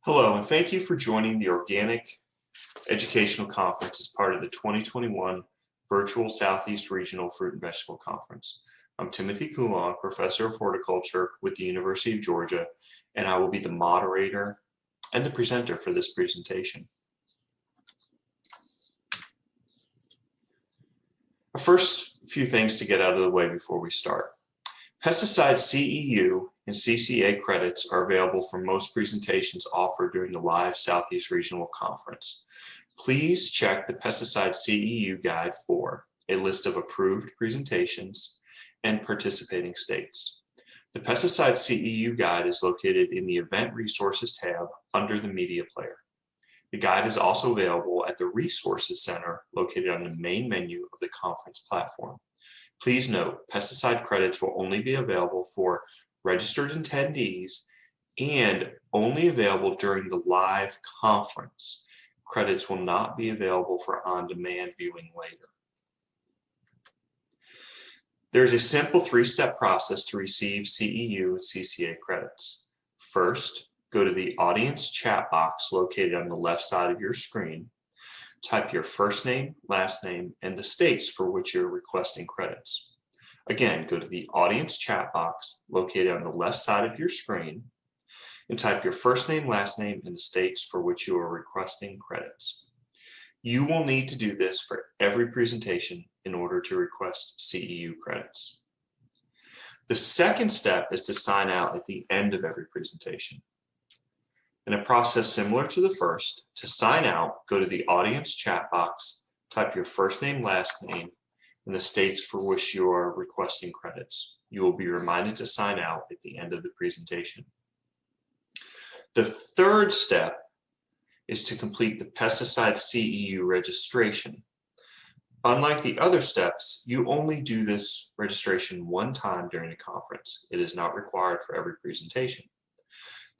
Hello, and thank you for joining the Organic Educational Conference as part of the 2021 Virtual Southeast Regional Fruit and Vegetable Conference. I'm Timothy Coolong, Professor of Horticulture with the University of Georgia, and I will be the moderator and the presenter for this presentation. Our first few things to get out of the way before we start. Pesticide CEU and CCA credits are available for most presentations offered during the live Southeast Regional Conference. Please check the Pesticide CEU guide for a list of approved presentations and participating states. The Pesticide CEU guide is located in the Event Resources tab under the Media player. The guide is also available at the Resources Center located on the main menu of the conference platform. Please note, pesticide credits will only be available for registered attendees and only available during the live conference. Credits will not be available for on-demand viewing later. There's a simple three-step process to receive CEU and CCA credits. First, go to the audience chat box located on the left side of your screen. Type your first name, last name, and the states for which you're requesting credits. Again, go to the audience chat box located on the left side of your screen and type your first name, last name, and the states for which you are requesting credits. You will need to do this for every presentation in order to request CEU credits. The second step is to sign out at the end of every presentation. In a process similar to the first, to sign out, go to the audience chat box, type your first name, last name, and the states for which you are requesting credits. You will be reminded to sign out at the end of the presentation. The third step is to complete the pesticide CEU registration. Unlike the other steps, you only do this registration one time during the conference. It is not required for every presentation.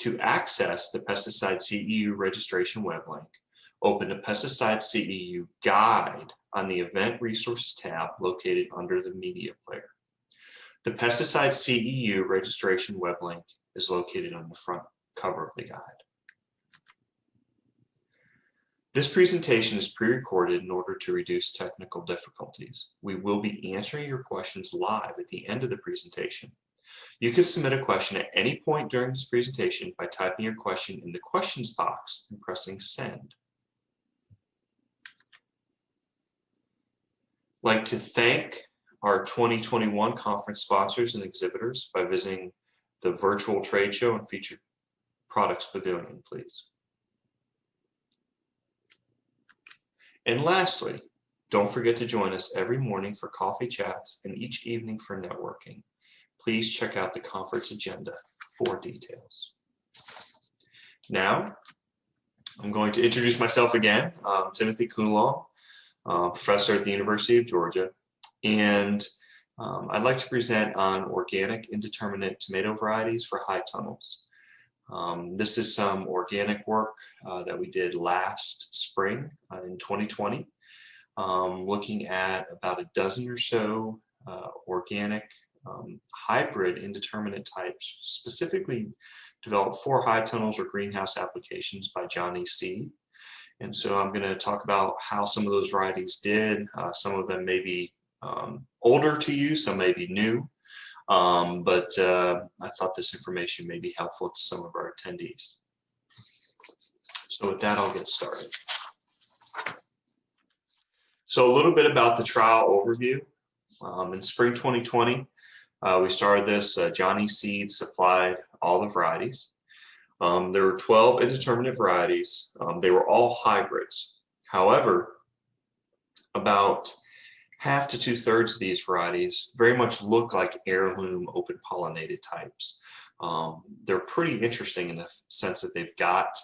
To access the Pesticide CEU registration web link, open the Pesticide CEU guide on the Event Resources tab located under the Media player. The Pesticide CEU registration web link is located on the front cover of the guide. This presentation is pre-recorded in order to reduce technical difficulties. We will be answering your questions live at the end of the presentation. You can submit a question at any point during this presentation by typing your question in the questions box and pressing send. I'd like to thank our 2021 conference sponsors and exhibitors by visiting the virtual trade show and featured products pavilion, please. And lastly, don't forget to join us every morning for coffee chats and each evening for networking. Please check out the conference agenda for details. Now, I'm going to introduce myself again. I'm Timothy Coolong, professor at the University of Georgia, and I'd like to present on organic indeterminate tomato varieties for high tunnels. This is some organic work that we did last spring in 2020, looking at about a dozen or so organic hybrid indeterminate types, specifically developed for high tunnels or greenhouse applications by Johnny C. And so I'm going to talk about how some of those varieties did. Some of them may be older to you, some may be new, but I thought this information may be helpful to some of our attendees. So with that, I'll get started. So a little bit about the trial overview. In spring 2020, we started this. Johnny Seed supplied all the varieties. There were 12 indeterminate varieties. They were all hybrids. However, about half to 2/3 of these varieties very much look like heirloom open pollinated types. They're pretty interesting in the sense that they've got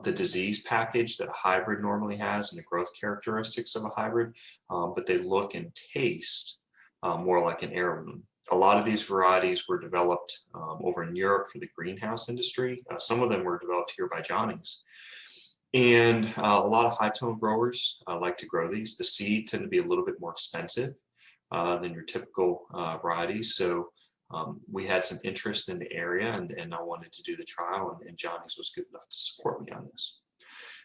the disease package that a hybrid normally has and the growth characteristics of a hybrid, but they look and taste more like an heirloom. A lot of these varieties were developed over in Europe for the greenhouse industry. Some of them were developed here by Johnny's. And a lot of high tone growers like to grow these. The seed tend to be a little bit more expensive than your typical varieties. So we had some interest in the area, and I wanted to do the trial, and Johnny's was good enough to support me on this.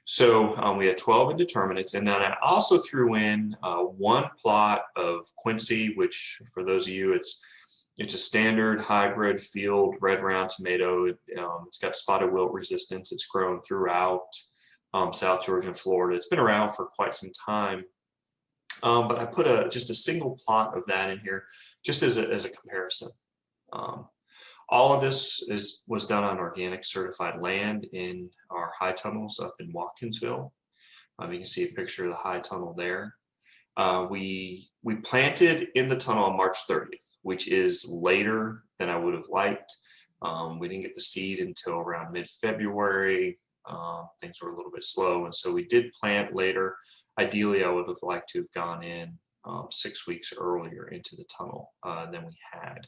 So we had 12 indeterminates, and then I also threw in one plot of Quincy, which for those of you, it's a standard hybrid field red round tomato. It's got spotted wilt resistance. It's grown throughout South Georgia and Florida. It's been around for quite some time. But I put just a single plot of that in here just as a comparison. All of this was done on organic certified land in our high tunnels up in Watkinsville. You can see a picture of the high tunnel there. We planted in the tunnel on March 30th, which is later than I would have liked. We didn't get the seed until around mid-February. Things were a little bit slow, and so we did plant later. Ideally, I would have liked to have gone in 6 weeks earlier into the tunnel than we had.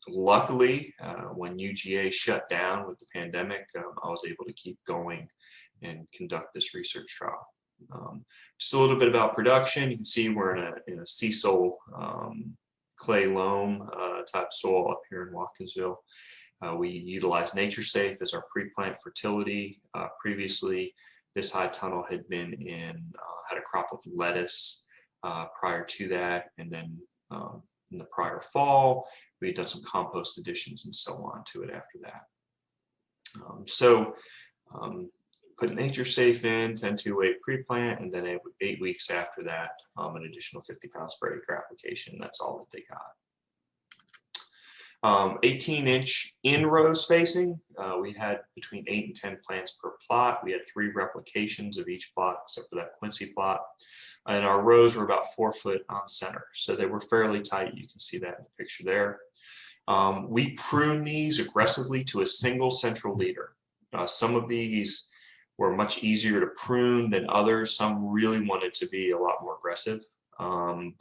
Luckily, when UGA shut down with the pandemic, I was able to keep going and conduct this research trial. Just a little bit about production. You can see we're in a sea soil clay loam type soil up here in Watkinsville. We utilize Nature Safe as our pre-plant fertility. Previously, this high tunnel had been had a crop of lettuce prior to that, and then in the prior fall, we had done some compost additions and so on to it after that. Put Nature Safe in, 10-2-8 pre-plant, and then 8 weeks after that, an additional 50-pound spray acre application. That's all that they got. 18-inch in-row spacing. We had between 8 and 10 plants per plot. We had 3 replications of each plot, except for that Quincy plot. And our rows were about 4 foot on center. So they were fairly tight. You can see that in the picture there. We pruned these aggressively to a single central leader. Some of these were much easier to prune than others. Some really wanted to be a lot more aggressive. We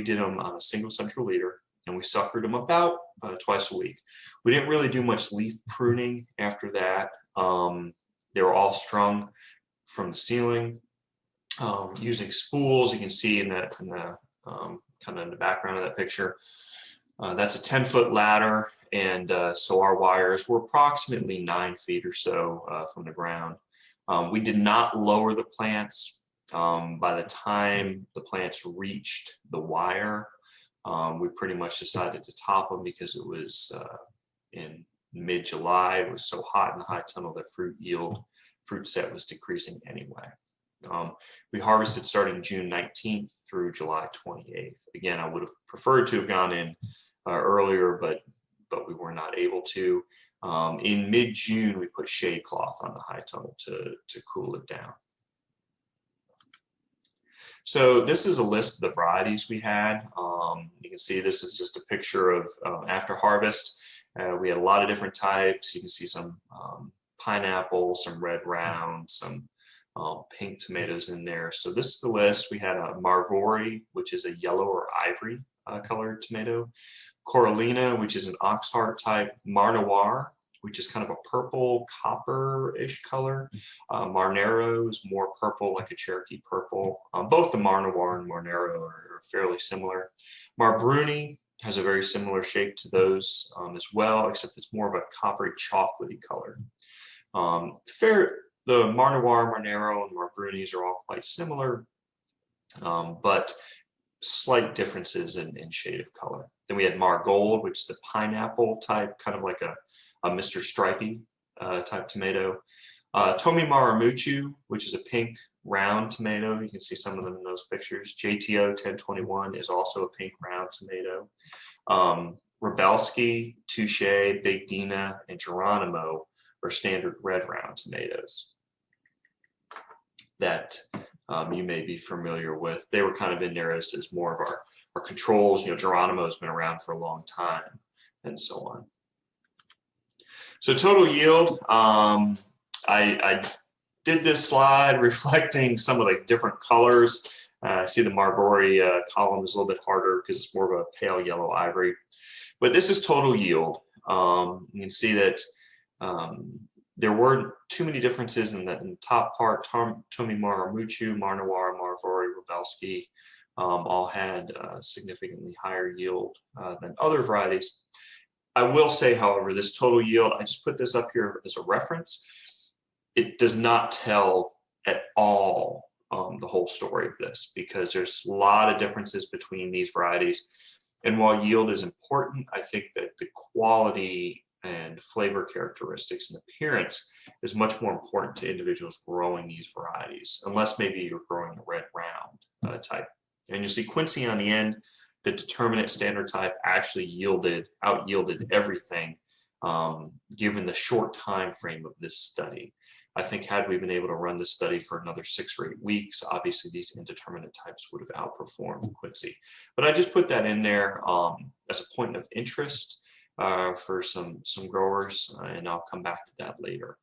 did them on a single central leader, and we suckered them about twice a week. We didn't really do much leaf pruning after that. They were all strung from the ceiling using spools. You can see in the kind of in the background of that picture. That's a 10-foot ladder, and so our wires were approximately 9 feet or so from the ground. We did not lower the plants. By the time the plants reached the wire, we pretty much decided to top them because it was in mid-July. It was so hot in the high tunnel that fruit set was decreasing anyway. We harvested starting June 19th through July 28th. Again, I would have preferred to have gone in earlier, but we were not able to. In mid-June, we put shade cloth on the high tunnel to cool it down. So this is a list of the varieties we had. You can see this is just a picture of after harvest. We had a lot of different types. You can see some pineapple, some red round, some pink tomatoes in there. So this is the list. We had a Marvori, which is a yellow or ivory colored tomato. Coralina, which is an oxheart type. Mar Noir, which is kind of a purple copper-ish color. Marnero is more purple, like a Cherokee purple. Both the Mar Noir and Marnero are fairly similar. Mar Bruni has a very similar shape to those as well, except it's more of a coppery chocolatey color. The Mar Noir, Marnero, and Mar Brunis are all quite similar, but slight differences in shade of color. Then we had Mar Gold, which is a pineapple type, kind of like a Mr. Stripey type tomato. Tomi Maramuchu, which is a pink round tomato. You can see some of them in those pictures. JTO 1021 is also a pink round tomato. Rebelski, Touche, Big Dina, and Geronimo are standard red round tomatoes that you may be familiar with. They were kind of in there as more of our controls. You know, Geronimo has been around for a long time, and so on. So total yield, I did this slide reflecting some of the different colors. I see the Marvori column is a little bit harder because it's more of a pale yellow ivory. But this is total yield. You can see that there weren't too many differences in the top part. Tomi Maramuchu, Mar Noir, Marvori, Rebelski all had significantly higher yield than other varieties. I will say, however, this total yield, I just put this up here as a reference. It does not tell at all the whole story of this, because there's a lot of differences between these varieties. And while yield is important, I think that the quality and flavor characteristics and appearance is much more important to individuals growing these varieties, unless maybe you're growing a red round type. And you see Quincy on the end, the determinate standard type actually out yielded everything, given the short time frame of this study. I think had we been able to run this study for another 6 or 8 weeks, obviously these indeterminate types would have outperformed Quincy. But I just put that in there as a point of interest for some growers, and I'll come back to that later.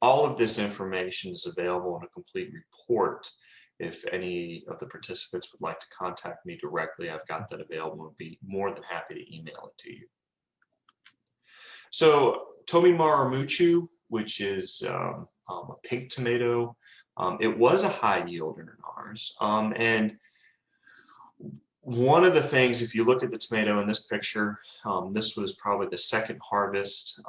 All of this information is available in a complete report. If any of the participants would like to contact me directly, I've got that available and be more than happy to email it to you. So Tomimaru Muchu, which is a pink tomato, it was a high yielder in ours. And one of the things, if you look at the tomato in this picture, this was probably the second harvest.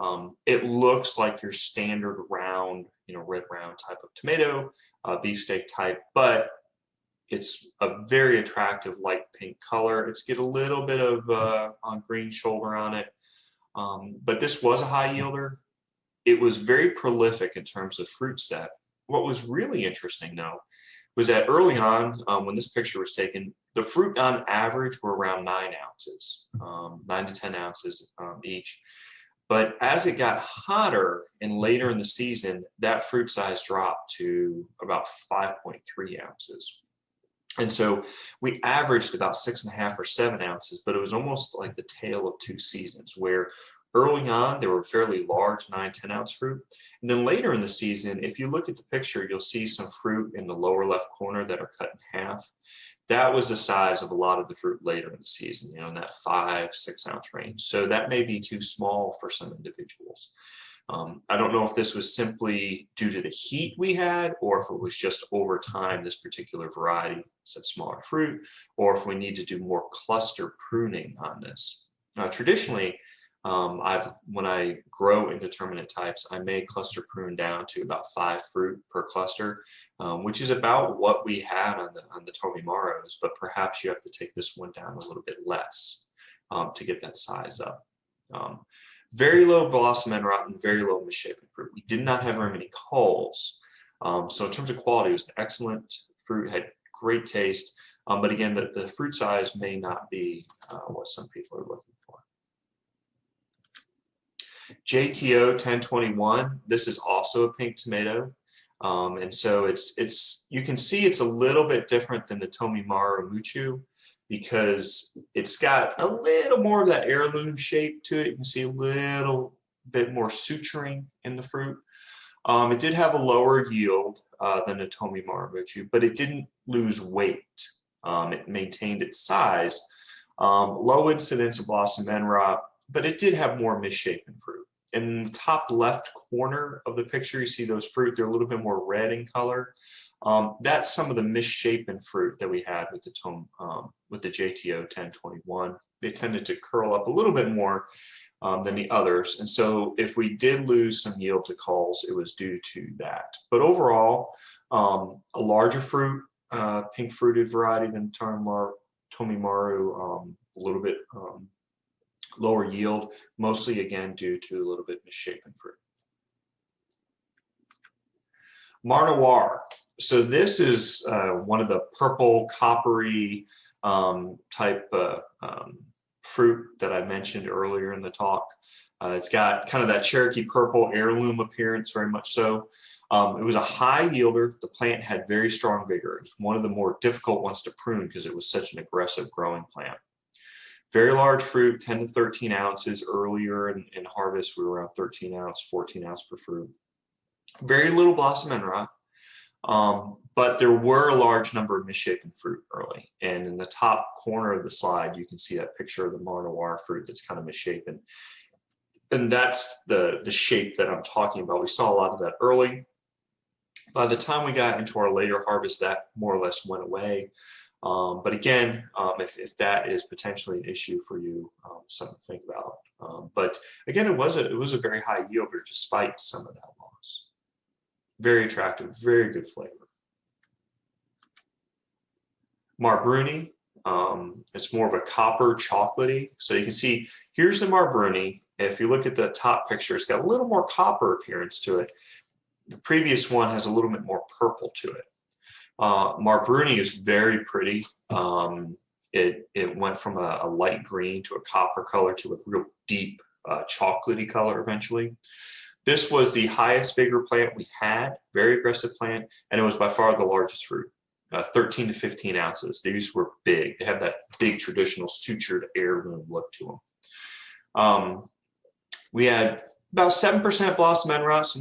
It looks like your standard round, red round type of tomato, beefsteak type, but it's a very attractive light pink color. It's got a little bit of green shoulder on it, but this was a high yielder. It was very prolific in terms of fruit set. What was really interesting, though, was that early on, when this picture was taken, the fruit on average were around 9 ounces, 9 to 10 ounces each. But as it got hotter and later in the season, that fruit size dropped to about 5.3 ounces. And so we averaged about 6.5 or 7 ounces, but it was almost like the tale of 2 seasons, where early on they were fairly large 9, 10 ounce fruit. And then later in the season, if you look at the picture, you'll see some fruit in the lower left corner that are cut in half. That was the size of a lot of the fruit later in the season, in that 5, 6 ounce range. So that may be too small for some individuals. I don't know if this was simply due to the heat we had, or if it was just over time this particular variety said smaller fruit, or if we need to do more cluster pruning on this. Now, traditionally, when I grow indeterminate types, I may cluster prune down to about 5 fruit per cluster, which is about what we had on the Tomimarus, but perhaps you have to take this one down a little bit less to get that size up. Very low blossom end rot and very low misshapen fruit. We did not have very many culls. So in terms of quality, it was an excellent fruit, had great taste, but again, the fruit size may not be what some people are looking for. JTO 1021, this is also a pink tomato. And so you can see it's a little bit different than the Tomimaru Muchu, because it's got a little more of that heirloom shape to it. You can see a little bit more suturing in the fruit. It did have a lower yield than the Tomimaru Muchu, but it didn't lose weight. It maintained its size. Low incidence of blossom end rot, but it did have more misshapen fruit. In the top left corner of the picture, you see those fruit, they're a little bit more red in color. That's some of the misshapen fruit that we had with the JTO 1021. They tended to curl up a little bit more than the others. And so if we did lose some yield to culls, it was due to that. But overall, a larger fruit, pink fruited variety than Tomimaru, a little bit lower yield, mostly again due to a little bit misshapen fruit. Mar Noir. So this is one of the purple coppery type fruit that I mentioned earlier in the talk. It's got kind of that Cherokee purple heirloom appearance, very much so. It was a high yielder. The plant had very strong vigor. It was one of the more difficult ones to prune because it was such an aggressive growing plant. Very large fruit, 10 to 13 ounces. Earlier in harvest, we were around 13 ounce, 14 ounce per fruit. Very little blossom end rot. But there were a large number of misshapen fruit early. And in the top corner of the slide, you can see that picture of the Mar Noir fruit that's kind of misshapen. And that's the shape that I'm talking about. We saw a lot of that early. By the time we got into our later harvest, that more or less went away. But again, if that is potentially an issue for you, something to think about. But again, it was a very high yielder despite some of that loss. Very attractive, very good flavor. Marbruni, it's more of a copper chocolatey. So you can see here's the Marbruni. If you look at the top picture, it's got a little more copper appearance to it. The previous one has a little bit more purple to it. Marbruni is very pretty. It went from a light green to a copper color to a real deep chocolatey color eventually. This was the highest vigor plant we had, very aggressive plant, and it was by far the largest fruit, 13 to 15 ounces. These were big. They have that big traditional sutured heirloom look to them. We had about 7% blossom end rot, so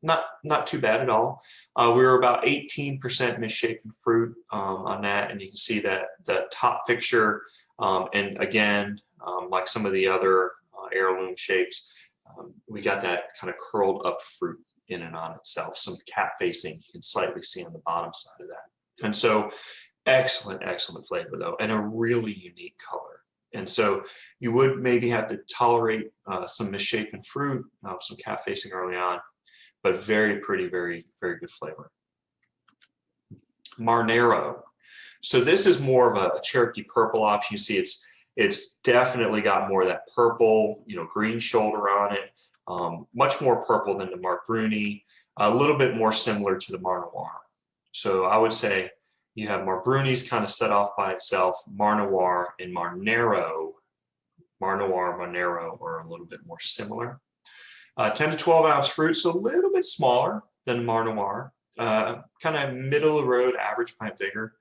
not too bad at all. We were about 18% misshapen fruit on that, and you can see that the top picture, and again, like some of the other heirloom shapes, we got that kind of curled up fruit in and on itself. Some cap facing you can slightly see on the bottom side of that. And so excellent, excellent flavor though, and a really unique color. And so you would maybe have to tolerate some misshapen fruit, some cap facing early on, but very pretty, very, very good flavor. Marnero. So this is more of a Cherokee purple option. You see it's definitely got more of that purple, green shoulder on it. Much more purple than the Marbruni, a little bit more similar to the Mar Noir. So I would say you have Marbruni's kind of set off by itself, Mar Noir and Marnero. Mar Noir, Marnero are a little bit more similar. 10 to 12 ounce fruit, so a little bit smaller than Mar Noir, kind of middle of the road, average plant vigor.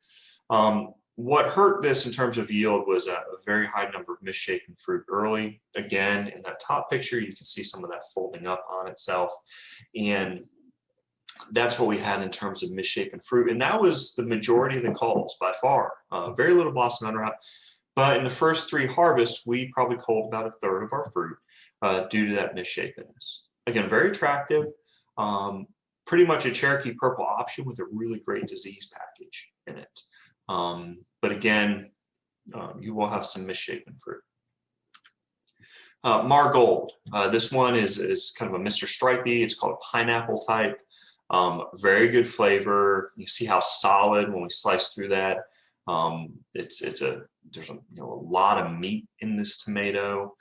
What hurt this in terms of yield was a very high number of misshapen fruit early. Again, in that top picture, you can see some of that folding up on itself. And that's what we had in terms of misshapen fruit. And that was the majority of the culls by far. Very little blossom end rot. But in the first 3 harvests, we probably culled about a third of our fruit due to that misshapenness. Again, very attractive. Pretty much a Cherokee purple option with a really great disease package in it. But again, you will have some misshapen fruit. Margold. This one is kind of a Mr. Stripey. It's called a pineapple type. Very good flavor. You see how solid when we slice through that. There's a lot of meat in this tomato.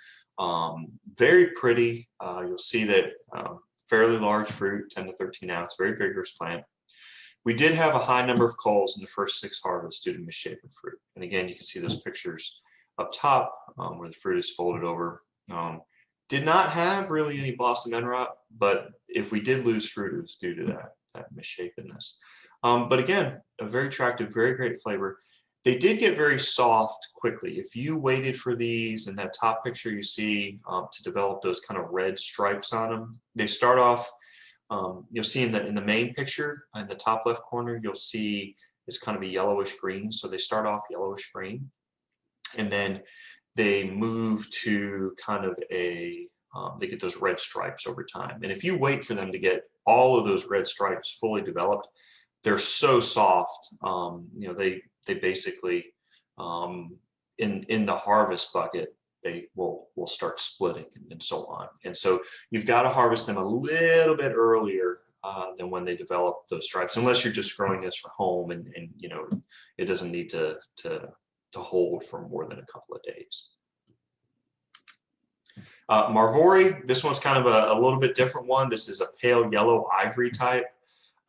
Very pretty. You'll see that fairly large fruit, 10 to 13 ounce, very vigorous plant. We did have a high number of culls in the first 6 harvests due to misshapen fruit. And again, you can see those pictures up top where the fruit is folded over. Did not have really any blossom end rot, but if we did lose fruit, it was due to that misshapenness. But again, a very attractive, very great flavor. They did get very soft quickly. If you waited for these, in that top picture you see to develop those kind of red stripes on them, they start off. You'll see in the main picture in the top left corner, you'll see it's kind of a yellowish green. So they start off yellowish green, and then they move to kind of they get those red stripes over time. And if you wait for them to get all of those red stripes fully developed, they're so soft. They basically in the harvest bucket, they will start splitting and so on. And so you've got to harvest them a little bit earlier than when they develop those stripes, unless you're just growing this for home and it doesn't need to hold for more than a couple of days. Marvori, this one's kind of a little bit different one. This is a pale yellow ivory type.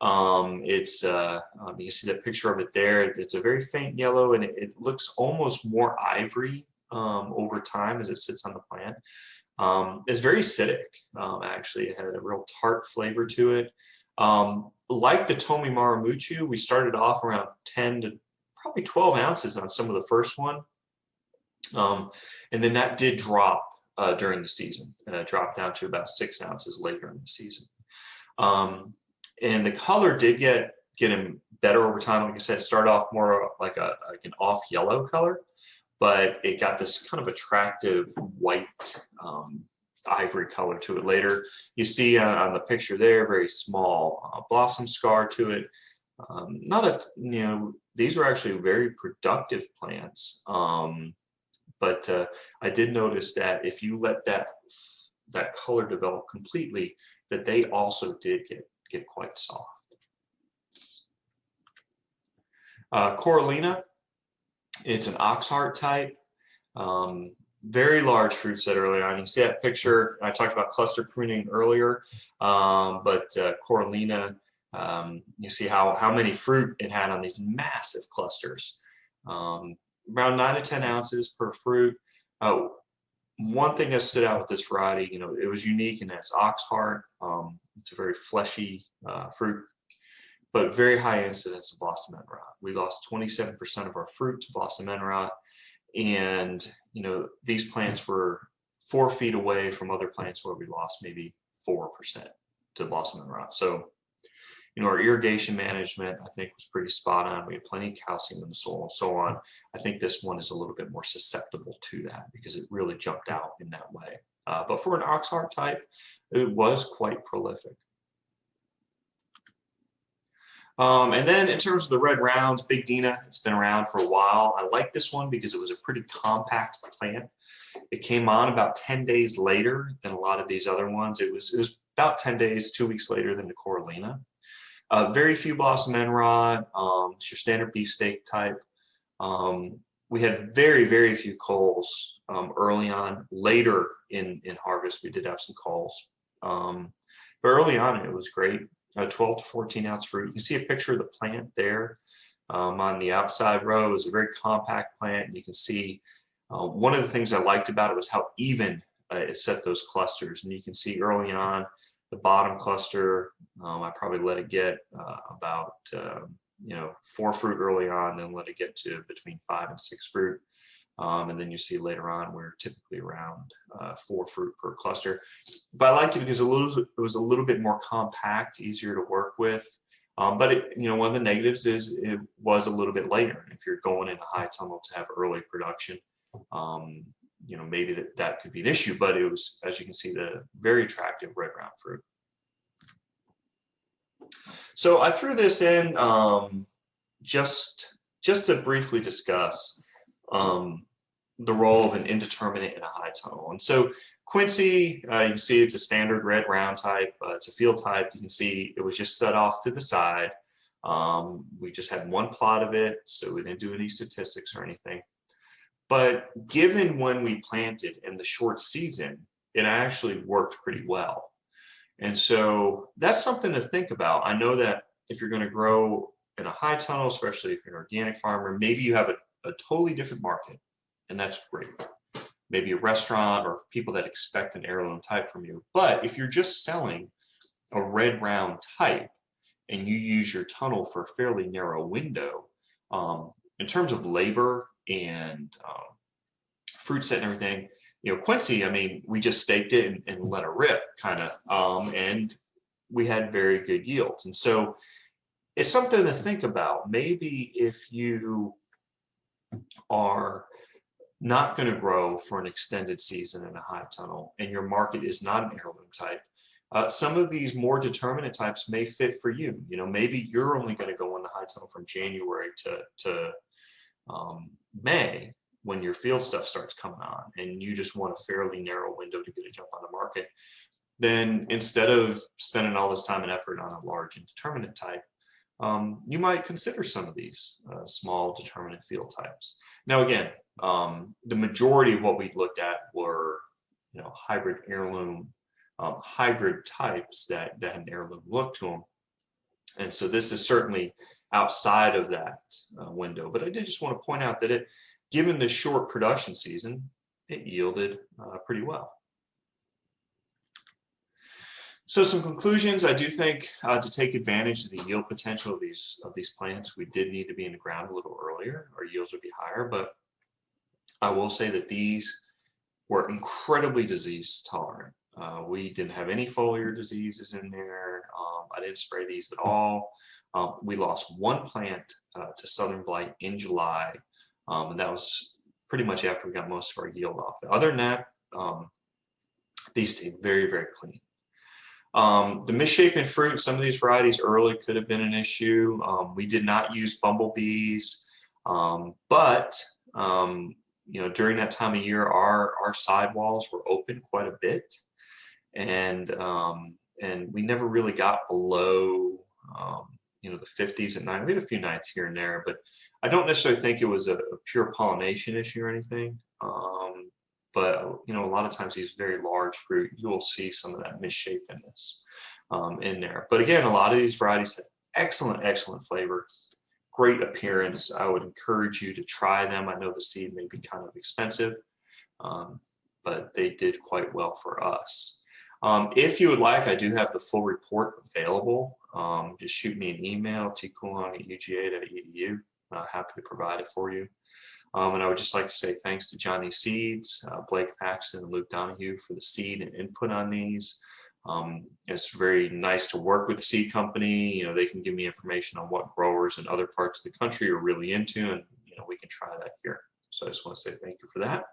You can see that picture of it there. It's a very faint yellow, and it looks almost more ivory over time as it sits on the plant. It's very acidic. Actually, it had a real tart flavor to it. Like the Tomi Maramuchu, we started off around 10 to probably 12 ounces on some of the first one. And then that did drop during the season. It dropped down to about 6 ounces later in the season. And the color did get better over time. Like I said, it started off more like an off yellow color, but it got this kind of attractive white ivory color to it later. You see on the picture there, very small blossom scar to it. Not a, these were actually very productive plants. But I did notice that if you let that color develop completely, that they also did get quite soft. Coralina, it's an oxheart type. Very large fruit set early on. You can see that picture. I talked about cluster pruning earlier, but Coralina, you see how many fruit it had on these massive clusters. Around 9 to 10 ounces per fruit. One thing that stood out with this variety, it was unique in that it's oxheart. It's a very fleshy fruit, but very high incidence of blossom end rot. We lost 27% of our fruit to blossom end rot. And, these plants were 4 feet away from other plants where we lost maybe 4% to blossom end rot. So, our irrigation management, I think, was pretty spot on. We had plenty of calcium in the soil and so on. I think this one is a little bit more susceptible to that because it really jumped out in that way. But for an oxheart type, it was quite prolific. And then in terms of the red rounds, Big Dina, it's been around for a while. I like this one because it was a pretty compact plant. It came on about 10 days later than a lot of these other ones. It was about 10 days, 2 weeks later than the Coralina. Very few blossom end rot. It's your standard beefsteak type. We had very, very few culls early on. Later in harvest, we did have some culls. But early on, it was great. 12 to 14 ounce fruit. You can see a picture of the plant there on the outside row. It's a very compact plant. And you can see one of the things I liked about it was how even it set those clusters. And you can see early on, the bottom cluster, I probably let it get about 4 fruit early on, then let it get to between 5 and 6 fruit. And then you see later on we're typically around 4 fruit per cluster. But I liked it because it was a little bit more compact, easier to work with. But one of the negatives is it was a little bit later. If you're going in a high tunnel to have early production, maybe that could be an issue. But it was, as you can see, the very attractive red round fruit. So I threw this in just to briefly discuss the role of an indeterminate in a high tunnel. And so Quincy, you can see it's a standard red round type. It's a field type. You can see it was just set off to the side. We just had one plot of it, so we didn't do any statistics or anything. But given when we planted in the short season, it actually worked pretty well. And so that's something to think about. I know that if you're going to grow in a high tunnel, especially if you're an organic farmer, maybe you have a totally different market, and that's great. Maybe a restaurant or people that expect an heirloom type from you. But if you're just selling a red round type and you use your tunnel for a fairly narrow window, in terms of labor and fruit set and everything, Quincy, we just staked it and let it rip kind of, and we had very good yields. And so it's something to think about. Maybe if you are not going to grow for an extended season in a high tunnel and your market is not an heirloom type, some of these more determinate types may fit for you. Maybe you're only going to go in the high tunnel from January to May, when your field stuff starts coming on and you just want a fairly narrow window to get a jump on the market. Then instead of spending all this time and effort on a large indeterminate type, you might consider some of these small determinate field types. Now, again, the majority of what we looked at were hybrid heirloom, hybrid types that had an heirloom look to them. And so this is certainly outside of that window. But I did just want to point out that given the short production season, it yielded pretty well. So some conclusions. I do think to take advantage of the yield potential of these plants, we did need to be in the ground a little earlier. Our yields would be higher, but I will say that these were incredibly disease tolerant. We didn't have any foliar diseases in there. I didn't spray these at all. We lost one plant to southern blight in July, and that was pretty much after we got most of our yield off. Other than that, These stayed very, very clean. The misshapen fruit, some of these varieties early could have been an issue. We did not use bumblebees, but during that time of year, our sidewalls were open quite a bit, and we never really got below the 50s at night. We had a few nights here and there, but I don't necessarily think it was a pure pollination issue or anything. But a lot of times these very large fruit, you will see some of that misshapenness in there. But again, a lot of these varieties have excellent flavor, great appearance. I would encourage you to try them. I know the seed may be kind of expensive, but they did quite well for us. If you would like, I do have the full report available. Just shoot me an email, tcoolong@uga.edu. Happy to provide it for you. And I would just like to say thanks to Johnny Seeds, Blake Paxton, and Luke Donahue for the seed and input on these. It's very nice to work with the seed company. They can give me information on what growers in other parts of the country are really into, and we can try that here. So I just want to say thank you for that.